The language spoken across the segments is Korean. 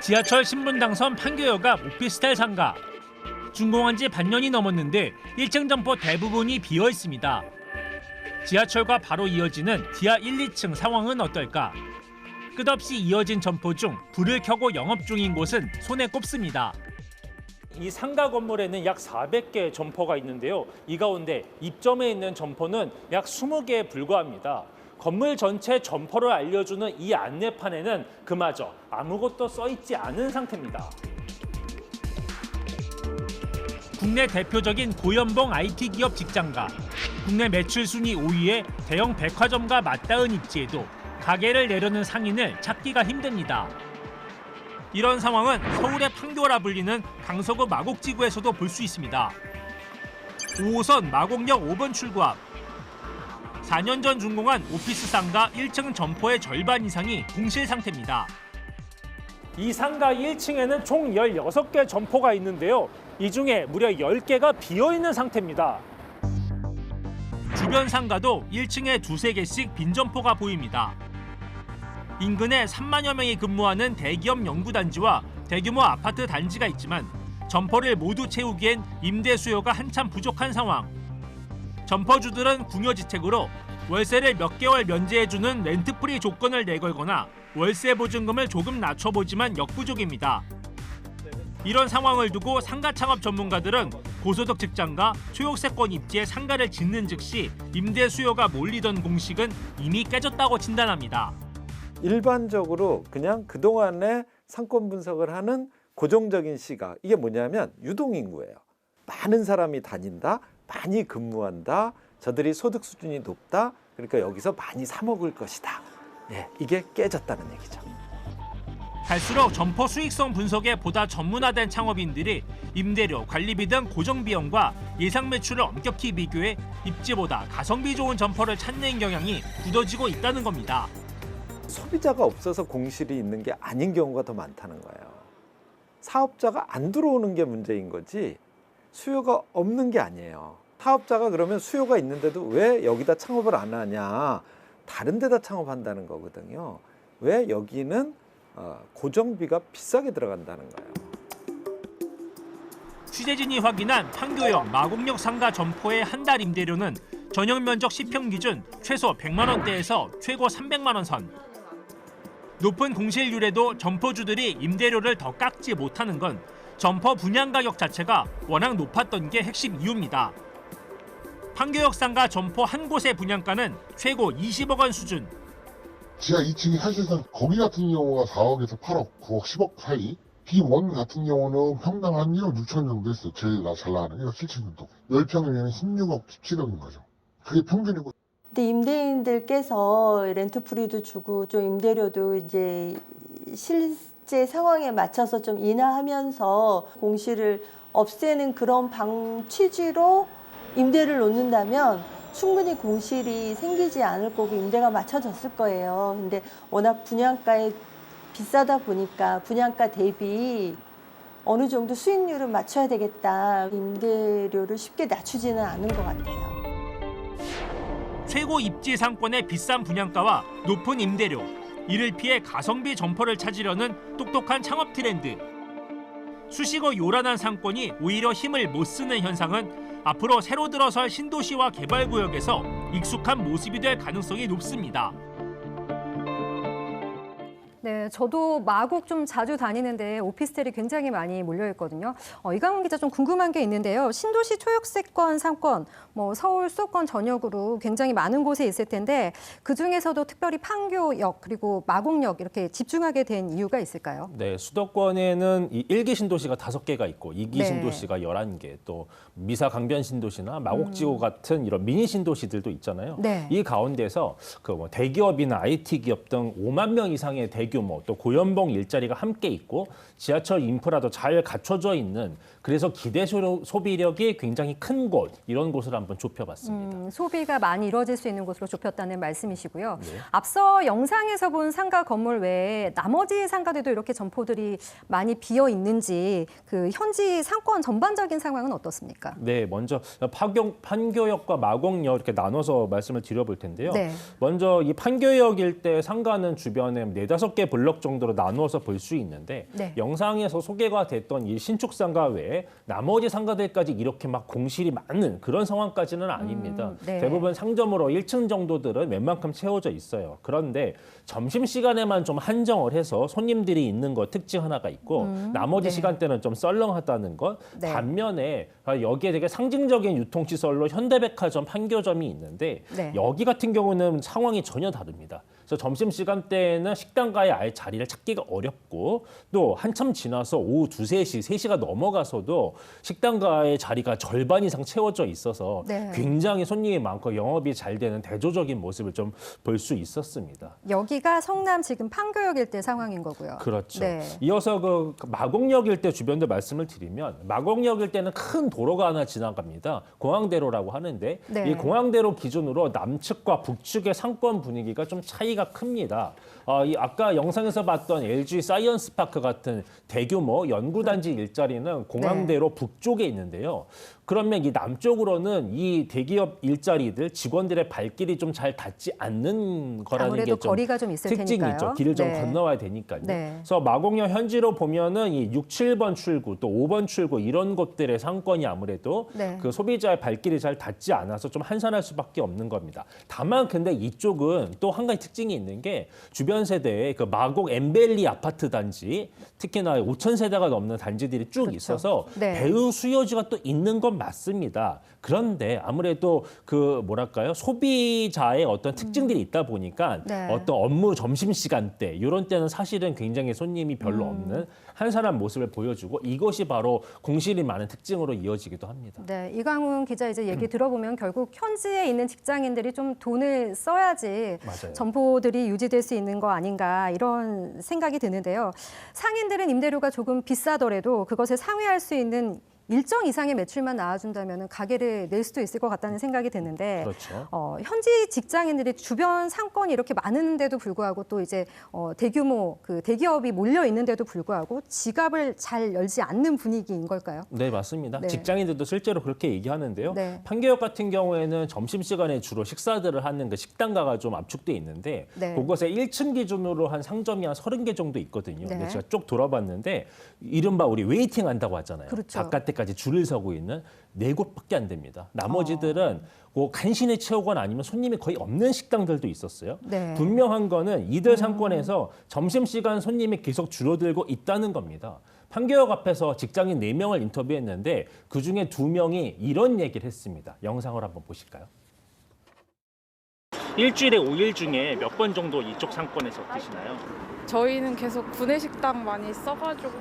지하철 신분당선 판교역 앞 오피스텔 상가. 준공한 지 반년이 넘었는데 1층 점포 대부분이 비어 있습니다. 지하철과 바로 이어지는 지하 1, 2층 상황은 어떨까? 끝없이 이어진 점포 중 불을 켜고 영업 중인 곳은 손에 꼽습니다. 이 상가 건물에는 약 400개의 점포가 있는데요. 이 가운데 입점해 있는 점포는 약 20개에 불과합니다. 건물 전체 점포를 알려주는 이 안내판에는 그마저 아무것도 써있지 않은 상태입니다. 국내 대표적인 고연봉 IT 기업 직장가, 국내 매출 순위 5위의 대형 백화점과 맞닿은 입지에도 가게를 내려는 상인을 찾기가 힘듭니다. 이런 상황은 서울의 판교라 불리는 강서구 마곡지구에서도 볼 수 있습니다. 5호선 마곡역 5번 출구 앞. 4년 전 준공한 오피스 상가 1층 점포의 절반 이상이 공실 상태입니다. 이 상가 1층에는 총 16개 점포가 있는데요. 이 중에 무려 10개가 비어있는 상태입니다. 주변 상가도 1층에 두세 개씩 빈 점포가 보입니다. 인근에 3만여 명이 근무하는 대기업 연구단지와 대규모 아파트 단지가 있지만 점포를 모두 채우기엔 임대 수요가 한참 부족한 상황. 점포주들은 궁여지책으로 월세를 몇 개월 면제해주는 렌트프리 조건을 내걸거나 월세 보증금을 조금 낮춰보지만 역부족입니다. 이런 상황을 두고 상가 창업 전문가들은 고소득 직장과 초역세권 입지에 상가를 짓는 즉시 임대 수요가 몰리던 공식은 이미 깨졌다고 진단합니다. 일반적으로 그냥 그동안의 상권 분석을 하는 고정적인 시각, 이게 뭐냐면 유동인구예요. 많은 사람이 다닌다, 많이 근무한다, 저들이 소득 수준이 높다, 그러니까 여기서 많이 사 먹을 것이다. 예, 이게 깨졌다는 얘기죠. 갈수록 점포 수익성 분석에 보다 전문화된 창업인들이 임대료, 관리비 등 고정비용과 예상 매출을 엄격히 비교해 입지보다 가성비 좋은 점포를 찾는 경향이 굳어지고 있다는 겁니다. 소비자가 없어서 공실이 있는 게 아닌 경우가 더 많다는 거예요. 사업자가 안 들어오는 게 문제인 거지 수요가 없는 게 아니에요. 사업자가 그러면 수요가 있는데도 왜 여기다 창업을 안 하냐, 다른 데다 창업한다는 거거든요. 왜 여기는 고정비가 비싸게 들어간다는 거예요. 취재진이 확인한 판교역 마곡역 상가 점포의 한 달 임대료는 전용 면적 10평 기준 최소 100만 원대에서 최고 300만 원 선. 높은 공실률에도 점포주들이 임대료를 더 깎지 못하는 건 점포 분양 가격 자체가 워낙 높았던 게 핵심 이유입니다. 판교역 상가 점포 한 곳의 분양가는 최고 20억 원 수준. 지하 2층이 사실상 거기 같은 경우가 4억에서 8억, 9억, 10억 사이. B1 같은 경우는 평당 한 1억 6천 정도 했어요. 제일 잘 나가는 1억 7천 정도. 10평이면 16억, 17억인 거죠. 그게 평균이고. 근데 임대인들께서 렌트프리도 주고 좀 임대료도 이제 실제 상황에 맞춰서 좀 인하하면서 공실을 없애는 그런 취지로 임대를 놓는다면 충분히 공실이 생기지 않을 거고 임대가 맞춰졌을 거예요. 근데 워낙 분양가에 비싸다 보니까 분양가 대비 어느 정도 수익률을 맞춰야 되겠다. 임대료를 쉽게 낮추지는 않은 것 같아요. 최고 입지 상권의 비싼 분양가와 높은 임대료, 이를 피해 가성비 점포를 찾으려는 똑똑한 창업 트렌드. 수식어 요란한 상권이 오히려 힘을 못 쓰는 현상은 앞으로 새로 들어설 신도시와 개발구역에서 익숙한 모습이 될 가능성이 높습니다. 네, 저도 마곡 좀 자주 다니는데 오피스텔이 굉장히 많이 몰려있거든요. 이강훈 기자 좀 궁금한 게 있는데요. 신도시 초역세권 상권, 서울 수도권 전역으로 굉장히 많은 곳에 있을 텐데 그중에서도 특별히 판교역 그리고 마곡역 이렇게 집중하게 된 이유가 있을까요? 네, 수도권에는 이 1기 신도시가 5개가 있고 2기 네. 신도시가 11개, 또 미사 강변 신도시나 마곡지구 같은 이런 미니 신도시들도 있잖아요. 네. 이 가운데서 대기업이나 IT 기업 등 5만 명 이상의 대규모 또 고연봉 일자리가 함께 있고 지하철 인프라도 잘 갖춰져 있는, 그래서 기대 소비력이 굉장히 큰 곳, 이런 곳을 한번 좁혀봤습니다. 소비가 많이 이루어질 수 있는 곳으로 좁혔다는 말씀이시고요. 네. 앞서 영상에서 본 상가 건물 외에 나머지 상가들도 이렇게 점포들이 많이 비어 있는지 그 현지 상권 전반적인 상황은 어떻습니까? 네, 먼저 판교역과 마곡역 이렇게 나눠서 말씀을 드려볼 텐데요. 네. 먼저 이 판교역 일대 상가는 주변에 4-5개 개 블록 정도로 나누어서 볼 수 있는데 네. 영상에서 소개가 됐던 이 신축 상가 외에 나머지 상가들까지 이렇게 막 공실이 많은 그런 상황까지는 아닙니다. 네. 대부분 상점으로 1층 정도들은 웬만큼 채워져 있어요. 그런데 점심시간에만 좀 한정을 해서 손님들이 있는 것 특징 하나가 있고 나머지 네. 시간대는 좀 썰렁하다는 것. 네. 반면에 여기에 되게 상징적인 유통시설로 현대백화점, 판교점이 있는데 네. 여기 같은 경우는 상황이 전혀 다릅니다. 그래서 점심시간대에는 식당가에 아예 자리를 찾기가 어렵고 또 한참 지나서 오후 2, 3시, 3시가 넘어가서도 식당가의 자리가 절반 이상 채워져 있어서 네. 굉장히 손님이 많고 영업이 잘 되는 대조적인 모습을 좀 볼 수 있었습니다. 여기가 성남 지금 판교역 일대 상황인 거고요. 그렇죠. 네. 이어서 그 마곡역 일대 주변도 말씀을 드리면 마곡역 일대는 큰 도로가 하나 지나갑니다. 공항대로라고 하는데 네. 이 공항대로 기준으로 남측과 북측의 상권 분위기가 좀 차이가 큽니다. 이 아까 영상에서 봤던 LG 사이언스파크 같은 대규모 연구단지 일자리는 공항대로 북쪽에 있는데요. 그러면 이 남쪽으로는 이 대기업 일자리들 직원들의 발길이 좀 잘 닿지 않는 거라는 아무래도 게 좀 거리가 좀 있을 특징이죠. 테니까요. 길을 좀 네. 건너와야 되니까요. 네. 그래서 마곡역 현지로 보면은 이 6, 7번 출구 또 5번 출구 이런 곳들의 상권이 아무래도 네. 그 소비자의 발길이 잘 닿지 않아서 좀 한산할 수밖에 없는 겁니다. 다만 근데 이쪽은 또 한 가지 특징이 있는 게 주변 세대의 그 마곡 엠벨리 아파트 단지 특히나 5천 세대가 넘는 단지들이 쭉 그렇죠. 있어서 네. 배우 수요지가 또 있는 건 맞습니다. 그런데 아무래도 그 뭐랄까요 소비자의 어떤 특징들이 있다 보니까 네. 어떤 업무 점심 시간대 이런 때는 사실은 굉장히 손님이 별로 없는 한산한 모습을 보여주고 이것이 바로 공실이 많은 특징으로 이어지기도 합니다. 네, 이광훈 기자 이제 얘기 들어보면 결국 현지에 있는 직장인들이 좀 돈을 써야지 맞아요. 점포들이 유지될 수 있는 거 아닌가 이런 생각이 드는데요. 상인들은 임대료가 조금 비싸더라도 그것을 상회할 수 있는 일정 이상의 매출만 나와준다면 가게를 낼 수도 있을 것 같다는 생각이 드는데 그렇죠. 현지 직장인들이 주변 상권이 이렇게 많은데도 불구하고 또 이제 대규모 그 대기업이 몰려 있는데도 불구하고 지갑을 잘 열지 않는 분위기인 걸까요? 네, 맞습니다. 네. 직장인들도 실제로 그렇게 얘기하는데요. 네. 판교역 같은 경우에는 점심시간에 주로 식사들을 하는 그 식당가가 좀 압축돼 있는데 네. 그곳에 1층 기준으로 한 상점이 한 30개 정도 있거든요. 네. 근데 제가 쭉 돌아봤는데 이른바 우리 웨이팅 한다고 하잖아요. 그렇죠. 바깥에까지 줄을 서고 있는 4곳밖에 안 됩니다. 나머지들은 뭐 간신히 채우거나 아니면 손님이 거의 없는 식당들도 있었어요. 네. 분명한 거는 이들 상권에서 점심시간 손님이 계속 줄어들고 있다는 겁니다. 판교역 앞에서 직장인 4명을 인터뷰했는데 그중에 2명이 이런 얘기를 했습니다. 영상을 한번 보실까요? 일주일에 5일 중에 몇 번 정도 이쪽 상권에서 드시나요? 저희는 계속 구내식당 많이 써가지고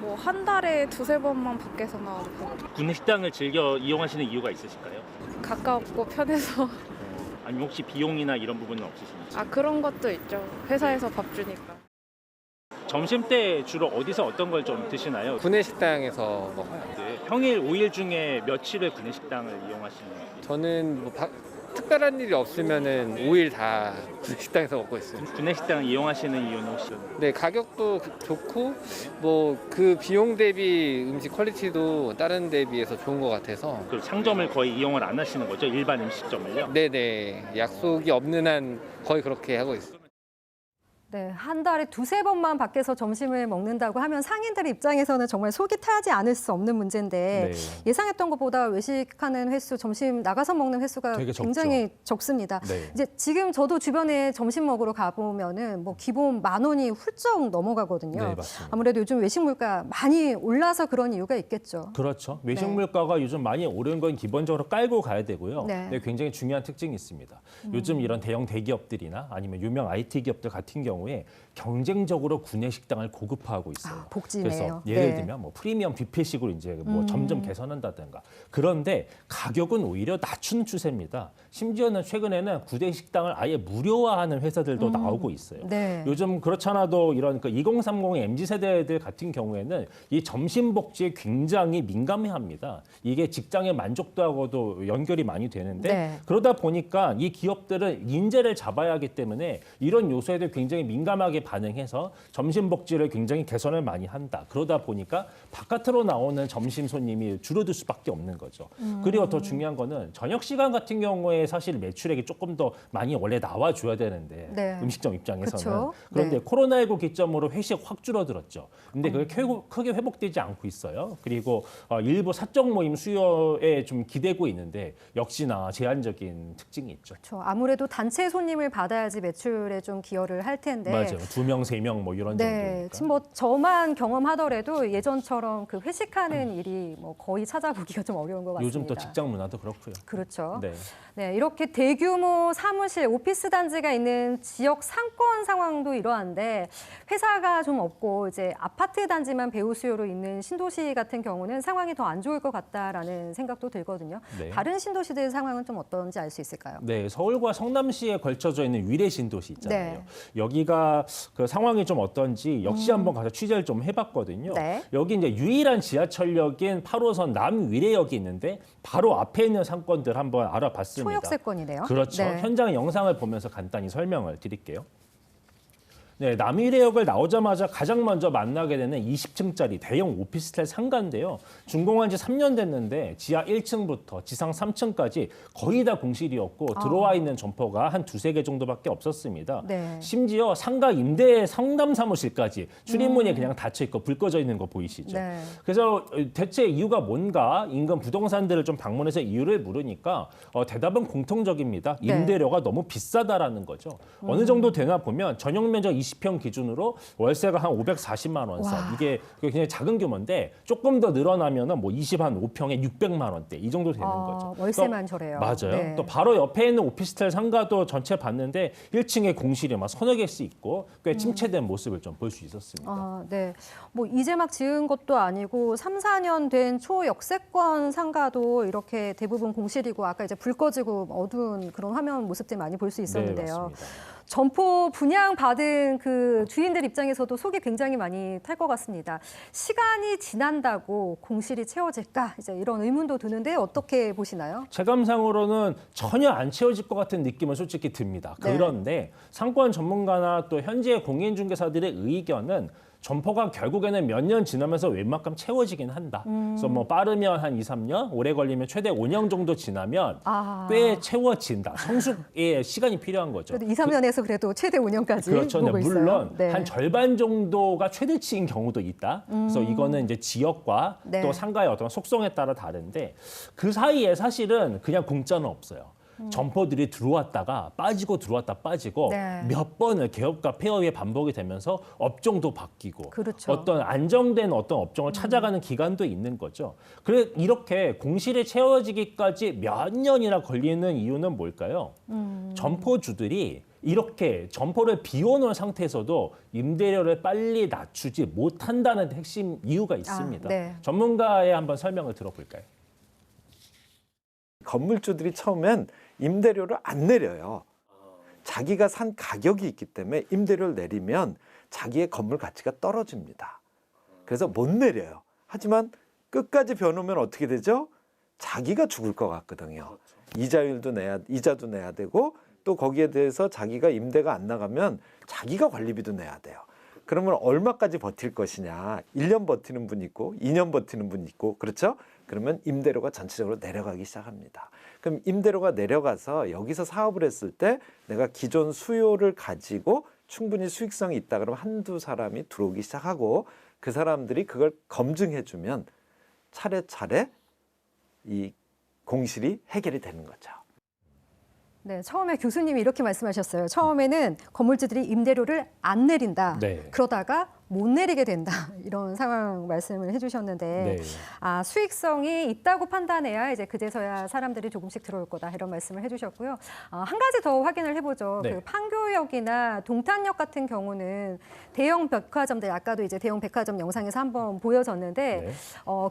뭐 한 달에 2-3번만 밖에서 나오고 구내식당을 즐겨 이용하시는 이유가 있으실까요? 가깝고 편해서 아니면 혹시 비용이나 이런 부분은 없으신지? 그런 것도 있죠. 회사에서 밥 주니까. 점심 때 주로 어디서 어떤 걸 좀 드시나요? 구내식당에서 먹어요. 네, 평일 5일 중에 며칠을 구내식당을 이용하시나요? 저는 뭐 특별한 일이 없으면은 5일 다 구내식당에서 먹고 있어요. 구내식당을 이용하시는 이유는 혹시? 네, 가격도 좋고 뭐 그 비용 대비 음식 퀄리티도 다른 데 비해서 좋은 것 같아서 그 상점을 거의 이용을 안 하시는 거죠? 일반 음식점을요? 네네 약속이 없는 한 거의 그렇게 하고 있어요. 네, 한 달에 2-3번만 밖에서 점심을 먹는다고 하면 상인들 입장에서는 정말 속이 타지 않을 수 없는 문제인데 네. 예상했던 것보다 외식하는 횟수, 점심 나가서 먹는 횟수가 되게 적죠. 굉장히 적습니다. 네. 이제 지금 저도 주변에 점심 먹으러 가보면은 뭐 기본 10,000원이 훌쩍 넘어가거든요. 네, 맞습니다. 아무래도 요즘 외식 물가 많이 올라서 그런 이유가 있겠죠. 그렇죠. 외식 물가가 요즘 많이 오른 건 기본적으로 깔고 가야 되고요. 네. 근데 굉장히 중요한 특징이 있습니다. 요즘 이런 대형 대기업들이나 아니면 유명 IT 기업들 같은 경우에 경쟁적으로 구내식당을 고급화하고 있어요. 복지네요. 그래서 예를 네. 들면 뭐 프리미엄 뷔페식으로 이제 뭐 점점 개선한다든가. 그런데 가격은 오히려 낮춘 추세입니다. 심지어는 최근에는 구내식당을 아예 무료화하는 회사들도 나오고 있어요. 네. 요즘 그렇잖아도 이런 그 2030 MZ 세대들 같은 경우에는 이 점심 복지에 굉장히 민감해합니다. 이게 직장의 만족도하고도 연결이 많이 되는데 네. 그러다 보니까 이 기업들은 인재를 잡아야 하기 때문에 이런 요소에도 굉장히 민감하게 반응해서 점심 복지를 굉장히 개선을 많이 한다. 그러다 보니까 바깥으로 나오는 점심 손님이 줄어들 수밖에 없는 거죠. 그리고 더 중요한 거는 저녁 시간 같은 경우에 사실 매출액이 조금 더 많이 원래 나와줘야 되는데 네. 음식점 입장에서는 그쵸? 그런데 네. 코로나19 기점으로 회식 확 줄어들었죠. 근데 그게 크게 회복되지 않고 있어요. 그리고 일부 사적 모임 수요에 좀 기대고 있는데 역시나 제한적인 특징이 있죠. 그렇죠. 아무래도 단체 손님을 받아야지 매출에 좀 기여를 할 텐데. 맞아요. 2명, 3명 뭐 이런 네, 정도니까. 지금 뭐 저만 경험하더라도 예전처럼 그 회식하는 일이 뭐 거의 찾아보기가 좀 어려운 것 같습니다. 요즘 또 직장 문화도 그렇고요. 그렇죠. 네. 네, 이렇게 대규모 사무실, 오피스 단지가 있는 지역 상권 상황도 이러한데 회사가 좀 없고 이제 아파트 단지만 배우 수요로 있는 신도시 같은 경우는 상황이 더 안 좋을 것 같다라는 생각도 들거든요. 네. 다른 신도시들 상황은 좀 어떤지 알 수 있을까요? 네, 서울과 성남시에 걸쳐져 있는 위례 신도시 있잖아요. 네. 여기가 그 상황이 좀 어떤지 역시 한번 가서 취재를 좀 해봤거든요. 네. 여기 이제 유일한 지하철역인 8호선 남위례역이 있는데 바로 앞에 있는 상권들 한번 알아봤습니다. 초역세권이네요. 그렇죠. 네. 현장 영상을 보면서 간단히 설명을 드릴게요. 네, 남위례역을 나오자마자 가장 먼저 만나게 되는 20층짜리 대형 오피스텔 상가인데요. 준공한 지 3년 됐는데 지하 1층부터 지상 3층까지 거의 다 공실이었고 들어와 있는 점포가 한 2-3개 정도밖에 없었습니다. 네. 심지어 상가 임대 상담 사무실까지 출입문이 그냥 닫혀 있고 불 꺼져 있는 거 보이시죠? 네. 그래서 대체 이유가 뭔가 인근 부동산들을 좀 방문해서 이유를 물으니까 대답은 공통적입니다. 네. 임대료가 너무 비싸다라는 거죠. 어느 정도 되나 보면 전용 면적 20평 기준으로 월세가 한 540만 원 선. 와. 이게 굉장히 작은 규모인데 조금 더 늘어나면은 뭐 5평에 600만 원대 이 정도 되는 거죠. 월세만 저래요. 맞아요. 네. 또 바로 옆에 있는 오피스텔 상가도 전체 봤는데 1층에 공실이 막 서너 개씩 있고 꽤 침체된 모습을 좀 볼 수 있었습니다. 네. 뭐 이제 막 지은 것도 아니고 3-4년 된 초역세권 상가도 이렇게 대부분 공실이고 아까 이제 불 꺼지고 어두운 그런 화면 모습들 많이 볼 수 있었는데요. 네, 맞습니다. 점포 분양받은 그 주인들 입장에서도 속이 굉장히 많이 탈 것 같습니다. 시간이 지난다고 공실이 채워질까? 이제 이런 의문도 드는데 어떻게 보시나요? 체감상으로는 전혀 안 채워질 것 같은 느낌은 솔직히 듭니다. 네. 그런데 상권 전문가나 또 현재 공인중개사들의 의견은 점포가 결국에는 몇 년 지나면서 웬만큼 채워지긴 한다. 그래서 뭐 빠르면 한 2-3년, 오래 걸리면 최대 5년 정도 지나면 꽤 채워진다. 성숙의 시간이 필요한 거죠. 그래도 2-3년에서 그래도 최대 5년까지 그렇죠. 보고 네, 있어요. 물론 네. 한 절반 정도가 최대치인 경우도 있다. 그래서 이거는 이제 지역과 네. 또 상가의 어떤 속성에 따라 다른데 그 사이에 사실은 그냥 공짜는 없어요. 점포들이 들어왔다가 빠지고 들어왔다 빠지고 네. 몇 번을 개업과 폐업이 반복이 되면서 업종도 바뀌고 그렇죠. 어떤 안정된 어떤 업종을 찾아가는 기간도 있는 거죠. 그래 이렇게 공실이 채워지기까지 몇 년이나 걸리는 이유는 뭘까요? 점포주들이 이렇게 점포를 비워놓은 상태에서도 임대료를 빨리 낮추지 못한다는 핵심 이유가 있습니다. 네. 전문가의 한번 설명을 들어볼까요? 건물주들이 처음엔 임대료를 안 내려요. 자기가 산 가격이 있기 때문에 임대료를 내리면 자기의 건물 가치가 떨어집니다. 그래서 못 내려요. 하지만 끝까지 벼놓으면 어떻게 되죠? 자기가 죽을 것 같거든요. 이자도 내야 되고 또 거기에 대해서 자기가 임대가 안 나가면 자기가 관리비도 내야 돼요. 그러면 얼마까지 버틸 것이냐. 1년 버티는 분 있고 2년 버티는 분 있고 그렇죠? 그러면 임대료가 전체적으로 내려가기 시작합니다. 그럼 임대료가 내려가서 여기서 사업을 했을 때 내가 기존 수요를 가지고 충분히 수익성이 있다 그러면 한두 사람이 들어오기 시작하고 그 사람들이 그걸 검증해주면 차례차례 이 공실이 해결이 되는 거죠. 네, 처음에 교수님이 이렇게 말씀하셨어요. 처음에는 건물주들이 임대료를 안 내린다. 네. 그러다가 못 내리게 된다. 이런 상황 말씀을 해주셨는데 네. 수익성이 있다고 판단해야 이제 그제서야 사람들이 조금씩 들어올 거다. 이런 말씀을 해주셨고요. 한 가지 더 확인을 해보죠. 네. 그 판교역이나 동탄역 같은 경우는 대형 백화점들, 아까도 이제 대형 백화점 영상에서 한번 보여졌는데 네.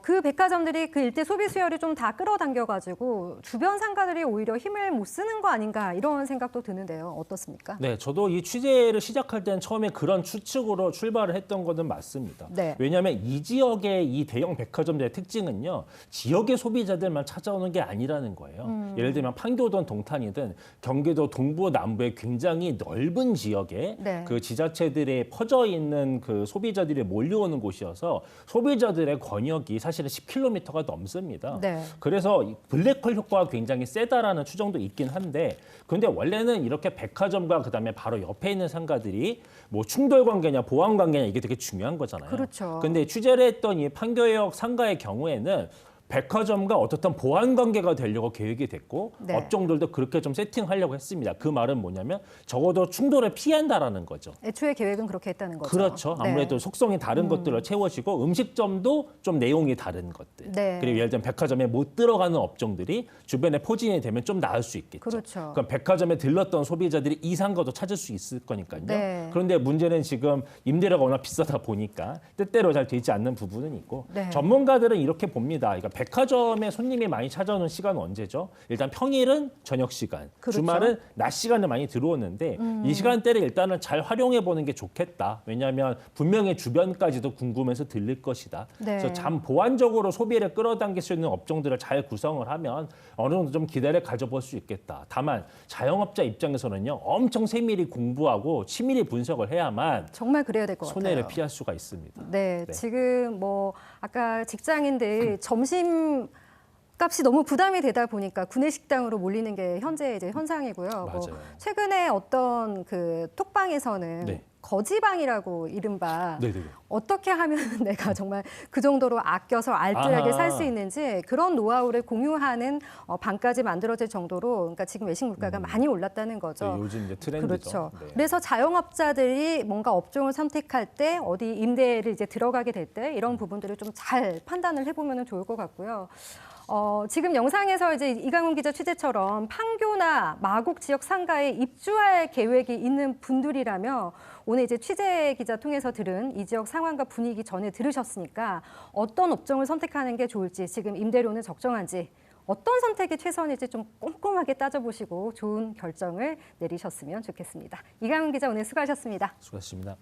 그 백화점들이 그 일대 소비 수요를 좀 다 끌어당겨가지고 주변 상가들이 오히려 힘을 못 쓰는 거 아닌가 이런 생각도 드는데요. 어떻습니까? 네, 저도 이 취재를 시작할 때는 처음에 그런 추측으로 출발을 했던 거는 맞습니다. 네. 왜냐하면 이 지역의 이 대형 백화점들의 특징은요. 지역의 소비자들만 찾아오는 게 아니라는 거예요. 예를 들면 판교든 동탄이든 경기도 동부 남부에 굉장히 넓은 지역에 네. 그 지자체들에 퍼져 있는 그 소비자들이 몰려오는 곳이어서 소비자들의 권역이 사실은 10km가 넘습니다. 네. 그래서 이 블랙홀 효과가 굉장히 세다라는 추정도 있긴 한데 근데 원래는 이렇게 백화점과 그다음에 바로 옆에 있는 상가들이 뭐 충돌 관계냐 보안 관계냐 이게 되게 중요한 거잖아요. 그렇죠. 근데 취재를 했던 이 판교역 상가의 경우에는 백화점과 어떻든 보안 관계가 되려고 계획이 됐고 네. 업종들도 그렇게 좀 세팅하려고 했습니다. 그 말은 뭐냐면 적어도 충돌을 피한다라는 거죠. 애초에 계획은 그렇게 했다는 거죠. 그렇죠. 네. 아무래도 속성이 다른 것들로 채워지고 음식점도 좀 내용이 다른 것들. 네. 그리고 예를 들면 백화점에 못 들어가는 업종들이 주변에 포진이 되면 좀 나을 수 있겠죠. 그렇죠. 그럼 백화점에 들렀던 소비자들이 이 상가도 찾을 수 있을 거니까요. 네. 그런데 문제는 지금 임대료가 워낙 비싸다 보니까 뜻대로 잘 되지 않는 부분은 있고 네. 전문가들은 이렇게 봅니다. 그러니까 백화점에 손님이 많이 찾아오는 시간은 언제죠? 일단 평일은 저녁 시간, 그렇죠. 주말은 낮 시간에 많이 들어오는데 이 시간대를 일단은 잘 활용해 보는 게 좋겠다. 왜냐하면 분명히 주변까지도 궁금해서 들릴 것이다. 네. 그래서 잠 보완적으로 소비를 끌어당길 수 있는 업종들을 잘 구성을 하면 어느 정도 좀 기대를 가져볼 수 있겠다. 다만 자영업자 입장에서는요, 엄청 세밀히 공부하고 치밀히 분석을 해야만 정말 그래야 될 것 같아요. 손해를 피할 수가 있습니다. 네, 네. 지금 뭐 아까 직장인들 점심 값이 너무 부담이 되다 보니까 구내식당으로 몰리는 게 현재 이제 현상이고요. 뭐 맞아요. 최근에 어떤 그 톡방에서는 네. 거지방이라고 이른바 네네. 어떻게 하면 내가 정말 그 정도로 아껴서 알뜰하게 아하. 살 수 있는지 그런 노하우를 공유하는 방까지 만들어질 정도로 그러니까 지금 외식 물가가 많이 올랐다는 거죠. 네, 요즘 이제 트렌드죠. 그렇죠. 네. 그래서 자영업자들이 뭔가 업종을 선택할 때 어디 임대를 이제 들어가게 될 때 이런 부분들을 좀 잘 판단을 해보면 좋을 것 같고요. 지금 영상에서 이제 이강훈 기자 취재처럼 판교나 마곡 지역 상가에 입주할 계획이 있는 분들이라며 오늘 이제 취재 기자 통해서 들은 이 지역 상황과 분위기 전에 들으셨으니까 어떤 업종을 선택하는 게 좋을지 지금 임대료는 적정한지 어떤 선택이 최선일지 좀 꼼꼼하게 따져보시고 좋은 결정을 내리셨으면 좋겠습니다. 이강훈 기자 오늘 수고하셨습니다. 수고하셨습니다.